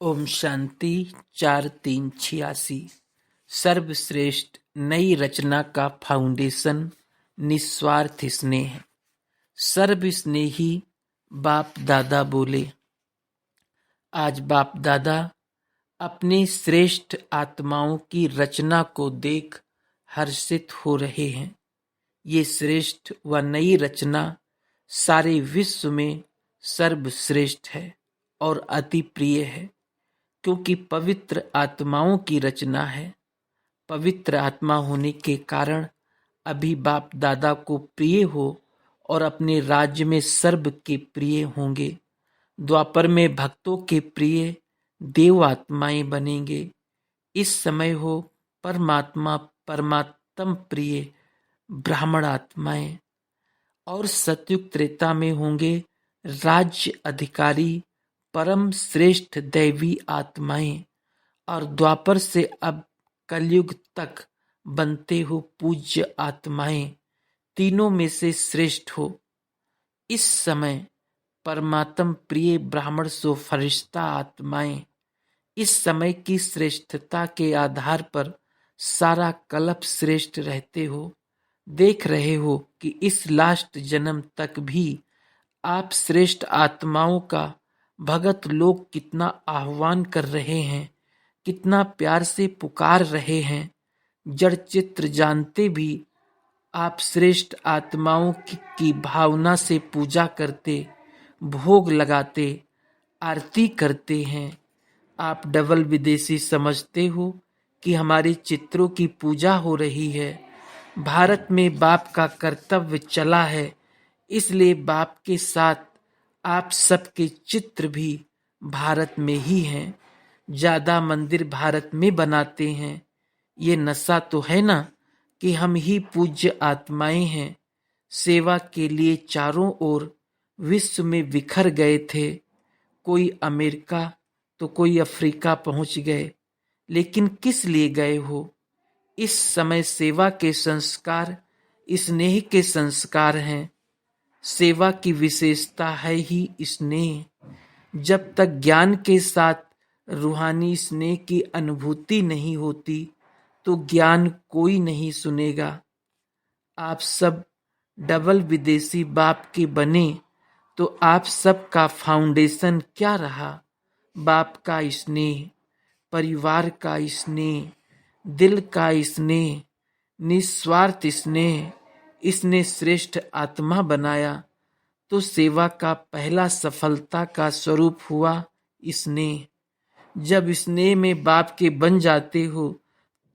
ओम शांति 4386। सर्वश्रेष्ठ नई रचना का फाउंडेशन निस्वार्थ स्नेह। सर्व स्नेही बाप दादा बोले। आज बाप दादा अपनी श्रेष्ठ आत्माओं की रचना को देख हर्षित हो रहे हैं। ये श्रेष्ठ व नई रचना सारे विश्व में सर्वश्रेष्ठ है और अति प्रिय है, क्योंकि पवित्र आत्माओं की रचना है। पवित्र आत्मा होने के कारण अभी बाप दादा को प्रिय हो और अपने राज्य में सर्व के प्रिय होंगे। द्वापर में भक्तों के प्रिय देव आत्माएं बनेंगे। इस समय हो परमात्मा परमात्म प्रिय ब्राह्मण आत्माएं, और सतयुग त्रेता में होंगे राज्य अधिकारी परम श्रेष्ठ दैवी आत्माएं, और द्वापर से अब कलयुग तक बनते हो पूज्य आत्माएं। तीनों में से श्रेष्ठ हो। इस समय परमात्म प्रिय ब्राह्मण सो फरिश्ता आत्माएं। इस समय की श्रेष्ठता के आधार पर सारा कल्प श्रेष्ठ रहते हो। देख रहे हो कि इस लास्ट जन्म तक भी आप श्रेष्ठ आत्माओं का भगत लोग कितना आह्वान कर रहे हैं, कितना प्यार से पुकार रहे हैं। जड़ चित्र जानते भी आप श्रेष्ठ आत्माओं की भावना से पूजा करते, भोग लगाते, आरती करते हैं। आप डबल विदेशी समझते हो कि हमारे चित्रों की पूजा हो रही है। भारत में बाप का कर्तव्य चला है, इसलिए बाप के साथ आप सबके चित्र भी भारत में ही हैं। ज्यादा मंदिर भारत में बनाते हैं। ये नशा तो है ना कि हम ही पूज्य आत्माएं हैं। सेवा के लिए चारों ओर विश्व में बिखर गए थे। कोई अमेरिका तो कोई अफ्रीका पहुंच गए, लेकिन किस लिए गए हो? इस समय सेवा के संस्कार स्नेह के संस्कार हैं। सेवा की विशेषता है ही स्नेह। जब तक ज्ञान के साथ रूहानी स्नेह की अनुभूति नहीं होती तो ज्ञान कोई नहीं सुनेगा। आप सब डबल विदेशी बाप के बने तो आप सब का फाउंडेशन क्या रहा? बाप का स्नेह, परिवार का स्नेह, दिल का स्नेह, निस्वार्थ स्नेह। इसने श्रेष्ठ आत्मा बनाया तो सेवा का पहला सफलता का स्वरूप हुआ स्नेह। जब स्नेह में बाप के बन जाते हो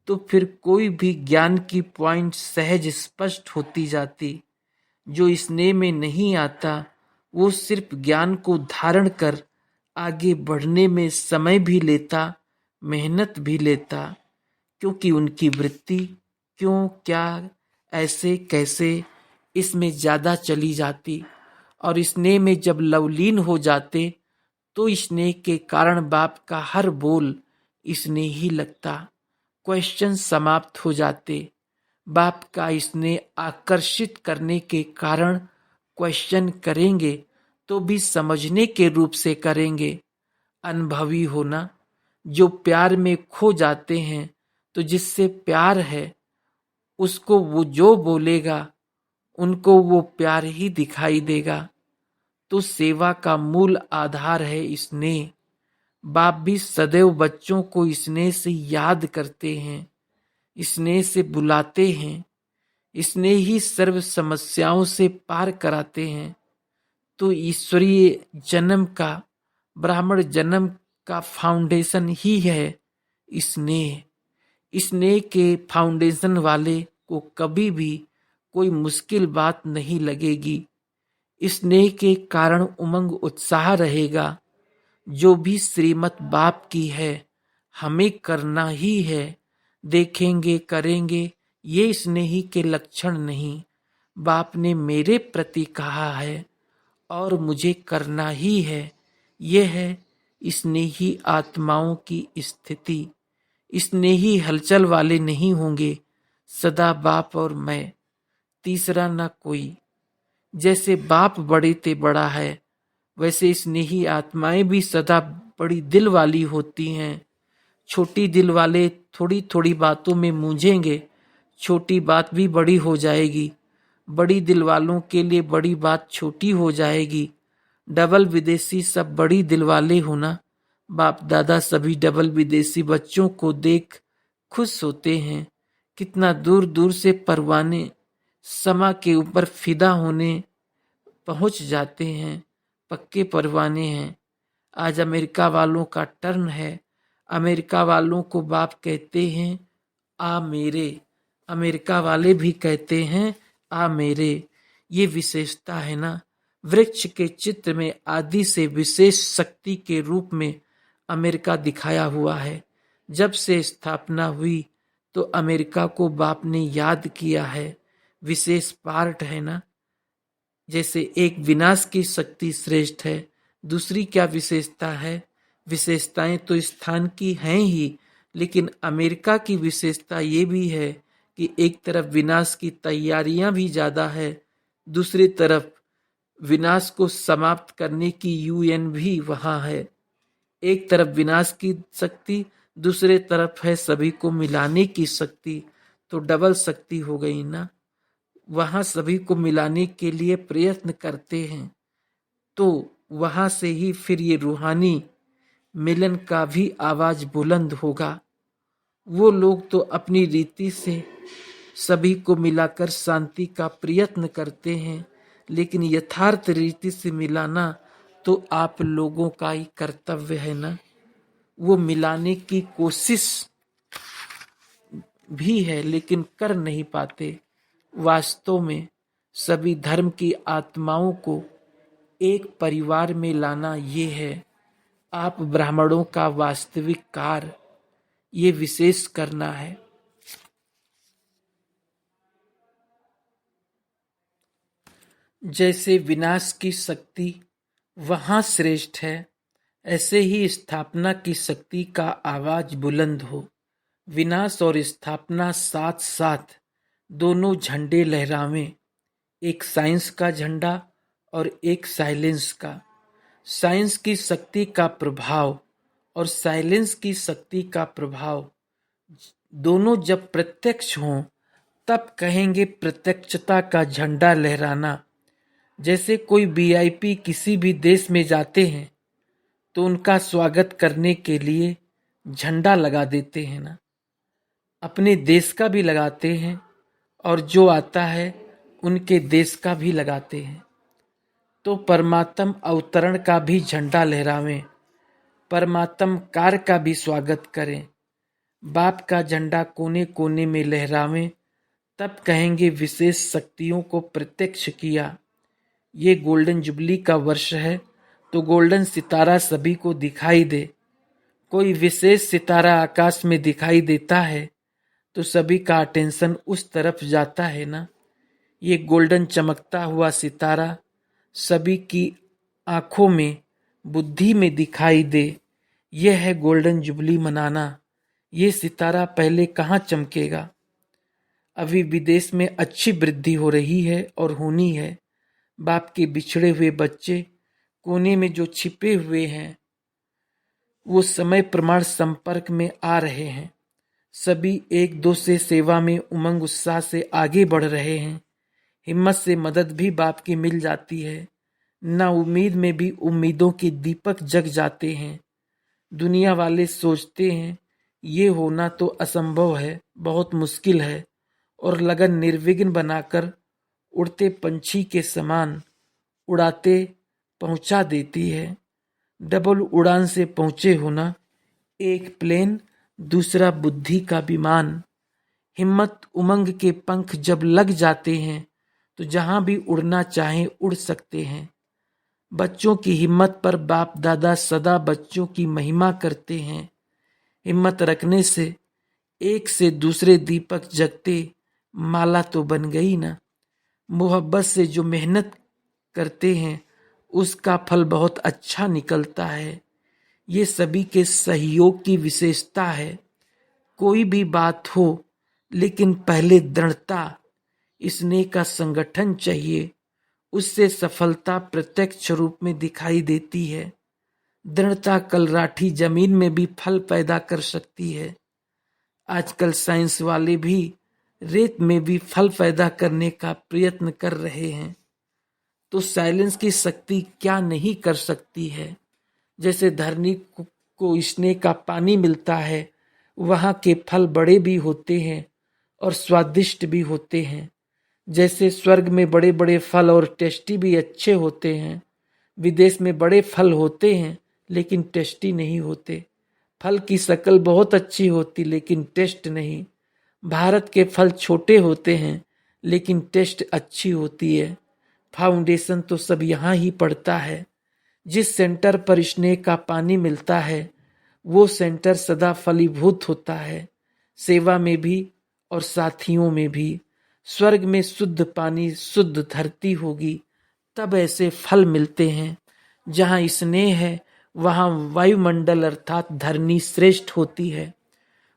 तो फिर कोई भी ज्ञान की पॉइंट सहज स्पष्ट होती जाती। जो स्नेह में नहीं आता वो सिर्फ ज्ञान को धारण कर आगे बढ़ने में समय भी लेता, मेहनत भी लेता, क्योंकि उनकी वृत्ति क्यों, क्या, ऐसे, कैसे इसमें ज्यादा चली जाती। और स्नेह में जब लवलीन हो जाते तो स्नेह के कारण बाप का हर बोल स्नेह ही लगता। क्वेश्चन समाप्त हो जाते। बाप का स्नेह आकर्षित करने के कारण क्वेश्चन करेंगे तो भी समझने के रूप से करेंगे। अनुभवी होना। जो प्यार में खो जाते हैं तो जिससे प्यार है उसको वो जो बोलेगा उनको वो प्यार ही दिखाई देगा। तो सेवा का मूल आधार है स्नेह। बाप भी सदैव बच्चों को स्नेह से याद करते हैं, स्नेह से बुलाते हैं। स्नेह ही सर्व समस्याओं से पार कराते हैं। तो ईश्वरीय जन्म का, ब्राह्मण जन्म का फाउंडेशन ही है स्नेह। स्नेह के फाउंडेशन वाले को कभी भी कोई मुश्किल बात नहीं लगेगी। स्नेह के कारण उमंग उत्साह रहेगा। जो भी श्रीमत बाप की है हमें करना ही है। देखेंगे, करेंगे, ये स्नेही के लक्षण नहीं। बाप ने मेरे प्रति कहा है और मुझे करना ही है। यह है स्नेही आत्माओं की स्थिति। स्नेही हलचल वाले नहीं होंगे, सदा बाप और मैं, तीसरा न कोई। जैसे बाप बड़े ते बड़ा है, वैसे स्नेही आत्माएं भी सदा बड़ी दिल वाली होती हैं। छोटी दिल वाले थोड़ी थोड़ी बातों में मूंझेंगे, छोटी बात भी बड़ी हो जाएगी। बड़ी दिल वालों के लिए बड़ी बात छोटी हो जाएगी। डबल विदेशी सब बड़ी दिल वाले होना। बाप दादा सभी डबल विदेशी बच्चों को देख खुश होते हैं। कितना दूर दूर से परवाने समा के ऊपर फिदा होने पहुंच जाते हैं। पक्के परवाने हैं। आज अमेरिका वालों का टर्न है। अमेरिका वालों को बाप कहते हैं आ मेरे। अमेरिका वाले भी कहते हैं आ मेरे। ये विशेषता है ना। वृक्ष के चित्र में आदि से विशेष शक्ति के रूप में अमेरिका दिखाया हुआ है। जब से स्थापना हुई तो अमेरिका को बाप ने याद किया है। विशेष पार्ट है ना। जैसे एक विनाश की शक्ति श्रेष्ठ है, दूसरी क्या विशेषता है? विशेषताएं तो स्थान की हैं ही, लेकिन अमेरिका की विशेषता ये भी है कि एक तरफ विनाश की तैयारियां भी ज्यादा है, दूसरी तरफ विनाश को समाप्त करने की यूएन भी वहां है। एक तरफ विनाश की शक्ति, दूसरे तरफ है सभी को मिलाने की शक्ति। तो डबल शक्ति हो गई ना। वहां सभी को मिलाने के लिए प्रयत्न करते हैं, तो वहां से ही फिर ये रूहानी मिलन का भी आवाज बुलंद होगा। वो लोग तो अपनी रीति से सभी को मिलाकर शांति का प्रयत्न करते हैं, लेकिन यथार्थ रीति से मिलाना तो आप लोगों का ही कर्तव्य है ना। वो मिलाने की कोशिश भी है, लेकिन कर नहीं पाते। वास्तव में सभी धर्म की आत्माओं को एक परिवार में लाना ये है आप ब्राह्मणों का वास्तविक कार्य। ये विशेष करना है। जैसे विनाश की शक्ति वहां श्रेष्ठ है, ऐसे ही स्थापना की शक्ति का आवाज बुलंद हो। विनाश और स्थापना साथ साथ दोनों झंडे लहरावें, एक साइंस का झंडा और एक साइलेंस का। साइंस की शक्ति का प्रभाव और साइलेंस की शक्ति का प्रभाव दोनों जब प्रत्यक्ष हों तब कहेंगे प्रत्यक्षता का झंडा लहराना। जैसे कोई वीआईपी किसी भी देश में जाते हैं तो उनका स्वागत करने के लिए झंडा लगा देते हैं ना। अपने देश का भी लगाते हैं और जो आता है उनके देश का भी लगाते हैं। तो परमात्म अवतरण का भी झंडा लहरावें, परमात्म कार्य का भी स्वागत करें, बाप का झंडा कोने कोने में लहरावें, तब कहेंगे विशेष शक्तियों को प्रत्यक्ष किया। ये गोल्डन जुबली का वर्ष है तो गोल्डन सितारा सभी को दिखाई दे। कोई विशेष सितारा आकाश में दिखाई देता है तो सभी का अटेंशन उस तरफ जाता है ना। ये गोल्डन चमकता हुआ सितारा सभी की आंखों में, बुद्धि में दिखाई दे। यह है गोल्डन जुबली मनाना। ये सितारा पहले कहाँ चमकेगा? अभी विदेश में अच्छी वृद्धि हो रही है और होनी है। बाप के बिछड़े हुए बच्चे कोने में जो छिपे हुए हैं वो समय प्रमाण संपर्क में आ रहे हैं। सभी एक दो से सेवा में उमंग उत्साह से आगे बढ़ रहे हैं। हिम्मत से मदद भी बाप की मिल जाती है। ना उम्मीद में भी उम्मीदों के दीपक जग जाते हैं। दुनिया वाले सोचते हैं ये होना तो असंभव है, बहुत मुश्किल है, और लगन निर्विघ्न बनाकर उड़ते पंछी के समान उड़ाते पहुंचा देती है। डबल उड़ान से पहुंचे होना, एक प्लेन दूसरा बुद्धि का विमान। हिम्मत उमंग के पंख जब लग जाते हैं तो जहां भी उड़ना चाहें उड़ सकते हैं। बच्चों की हिम्मत पर बाप दादा सदा बच्चों की महिमा करते हैं। हिम्मत रखने से एक से दूसरे दीपक जगते, माला तो बन गई ना। मोहब्बत से जो मेहनत करते हैं उसका फल बहुत अच्छा निकलता है। ये सभी के सहयोग की विशेषता है। कोई भी बात हो लेकिन पहले दृढ़ता, स्नेह का संगठन चाहिए, उससे सफलता प्रत्यक्ष रूप में दिखाई देती है। दृढ़ता कलराठी जमीन में भी फल पैदा कर सकती है। आजकल साइंस वाले भी रेत में भी फल पैदा करने का प्रयत्न कर रहे हैं। तो साइलेंस की शक्ति क्या नहीं कर सकती है। जैसे धरनी को स्नेह का पानी मिलता है, वहाँ के फल बड़े भी होते हैं और स्वादिष्ट भी होते हैं। जैसे स्वर्ग में बड़े बड़े फल और टेस्टी भी अच्छे होते हैं, विदेश में बड़े फल होते हैं लेकिन टेस्टी नहीं होते। फल की शक्ल बहुत अच्छी होती लेकिन टेस्ट नहीं। भारत के फल छोटे होते हैं लेकिन टेस्ट अच्छी होती है। फाउंडेशन तो सब यहाँ ही पड़ता है। जिस सेंटर पर स्नेह का पानी मिलता है वो सेंटर सदा फलीभूत होता है, सेवा में भी और साथियों में भी। स्वर्ग में शुद्ध पानी शुद्ध धरती होगी तब ऐसे फल मिलते हैं। जहाँ स्नेह है वहाँ वायुमंडल अर्थात धरनी श्रेष्ठ होती है।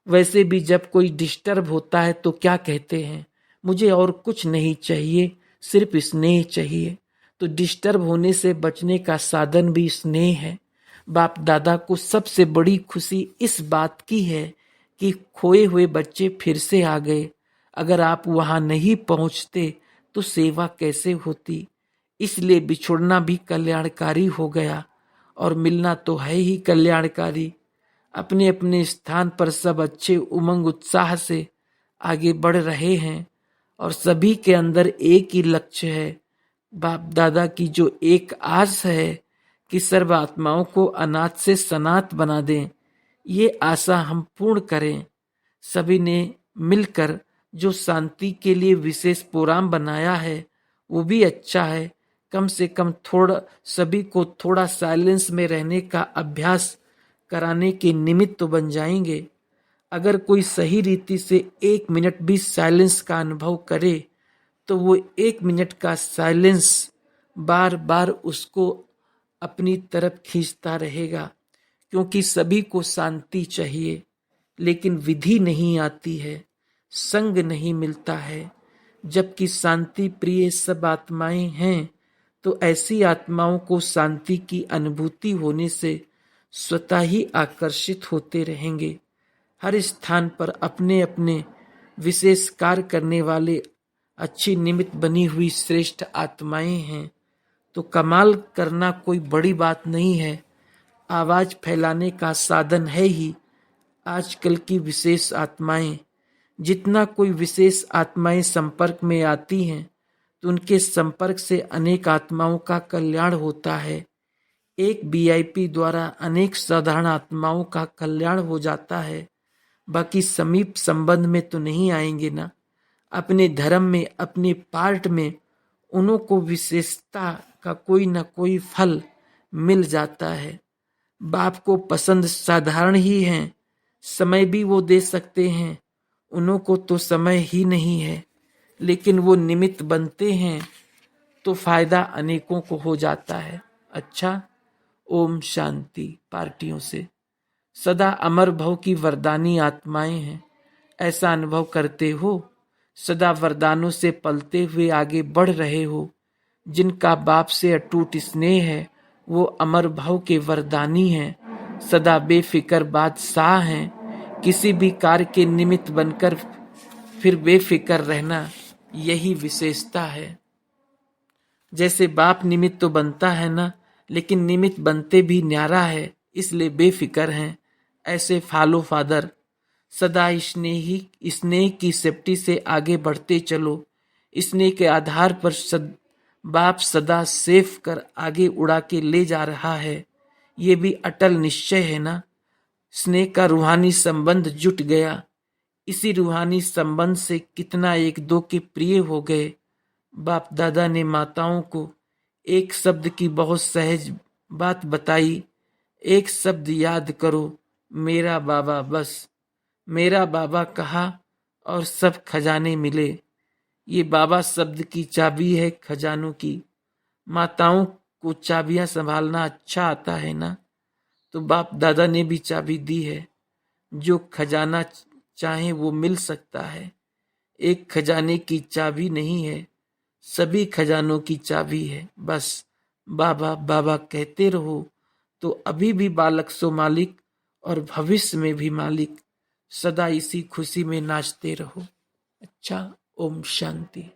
वैसे भी जब कोई डिस्टर्ब होता है तो क्या कहते हैं, मुझे और कुछ नहीं चाहिए, सिर्फ स्नेह चाहिए। तो डिस्टर्ब होने से बचने का साधन भी स्नेह है। बाप दादा को सबसे बड़ी खुशी इस बात की है कि खोए हुए बच्चे फिर से आ गए। अगर आप वहां नहीं पहुंचते तो सेवा कैसे होती। इसलिए बिछुड़ना भी कल्याणकारी हो गया और मिलना तो है ही कल्याणकारी। अपने अपने स्थान पर सब अच्छे उमंग उत्साह से आगे बढ़ रहे हैं और सभी के अंदर एक ही लक्ष्य है। बाप दादा की जो एक आस है कि सर्व आत्माओं को अनाथ से सनाथ बना दें, ये आशा हम पूर्ण करें। सभी ने मिलकर जो शांति के लिए विशेष प्रोग्राम बनाया है वो भी अच्छा है। कम से कम थोड़ा सभी को थोड़ा साइलेंस में रहने का अभ्यास कराने के निमित्त तो बन जाएंगे। अगर कोई सही रीति से 1 मिनट भी साइलेंस का अनुभव करे तो वो 1 मिनट का साइलेंस बार बार उसको अपनी तरफ खींचता रहेगा। क्योंकि सभी को शांति चाहिए लेकिन विधि नहीं आती है, संग नहीं मिलता है। जबकि शांति प्रिय सब आत्माएं हैं तो ऐसी आत्माओं को शांति की अनुभूति होने से स्वतः ही आकर्षित होते रहेंगे। हर स्थान पर अपने अपने विशेष कार्य करने वाले अच्छी निमित्त बनी हुई श्रेष्ठ आत्माएं हैं। तो कमाल करना कोई बड़ी बात नहीं है, आवाज फैलाने का साधन है ही। आजकल की विशेष आत्माएं, जितना कोई विशेष आत्माएं संपर्क में आती हैं तो उनके संपर्क से अनेक आत्माओं का कल्याण होता है। एक वीआईपी द्वारा अनेक साधारण आत्माओं का कल्याण हो जाता है। बाकी समीप संबंध में तो नहीं आएंगे ना। अपने धर्म में अपने पार्ट में उन्हों को विशेषता का कोई न कोई फल मिल जाता है। बाप को पसंद साधारण ही है, समय भी वो दे सकते हैं। उन्हों को तो समय ही नहीं है लेकिन वो निमित्त बनते हैं तो फायदा अनेकों को हो जाता है। अच्छा, ओम शांति। पार्टियों से सदा अमर भव की वरदानी आत्माएं हैं, ऐसा अनुभव करते हो। सदा वरदानों से पलते हुए आगे बढ़ रहे हो। जिनका बाप से अटूट स्नेह है वो अमर भव के वरदानी हैं, सदा बेफिक्र बादशाह हैं। किसी भी कार्य के निमित्त बनकर फिर बेफिक्र रहना, यही विशेषता है। जैसे बाप निमित्त तो बनता है ना, लेकिन निमित्त बनते भी न्यारा है, इसलिए बेफिक्र हैं। ऐसे फॉलो फादर सदा स्नेह की सेफ्टी से आगे बढ़ते चलो। स्नेह के आधार पर बाप सदा सेफ कर आगे उड़ा के ले जा रहा है, ये भी अटल निश्चय है ना। स्नेह का रूहानी संबंध जुट गया, इसी रूहानी संबंध से कितना एक दो के प्रिय हो गए। बाप दादा ने माताओं को एक शब्द की बहुत सहज बात बताई। एक शब्द याद करो, मेरा बाबा। बस मेरा बाबा कहा और सब खजाने मिले। ये बाबा शब्द की चाबी है खजानों की। माताओं को चाबियां संभालना अच्छा आता है ना, तो बाप दादा ने भी चाबी दी है। जो खजाना चाहे वो मिल सकता है। एक खजाने की चाबी नहीं है, सभी खजानों की चाबी है। बस बाबा बाबा कहते रहो तो अभी भी बालक सो मालिक और भविष्य में भी मालिक। सदा इसी खुशी में नाचते रहो। अच्छा, ओम शांति।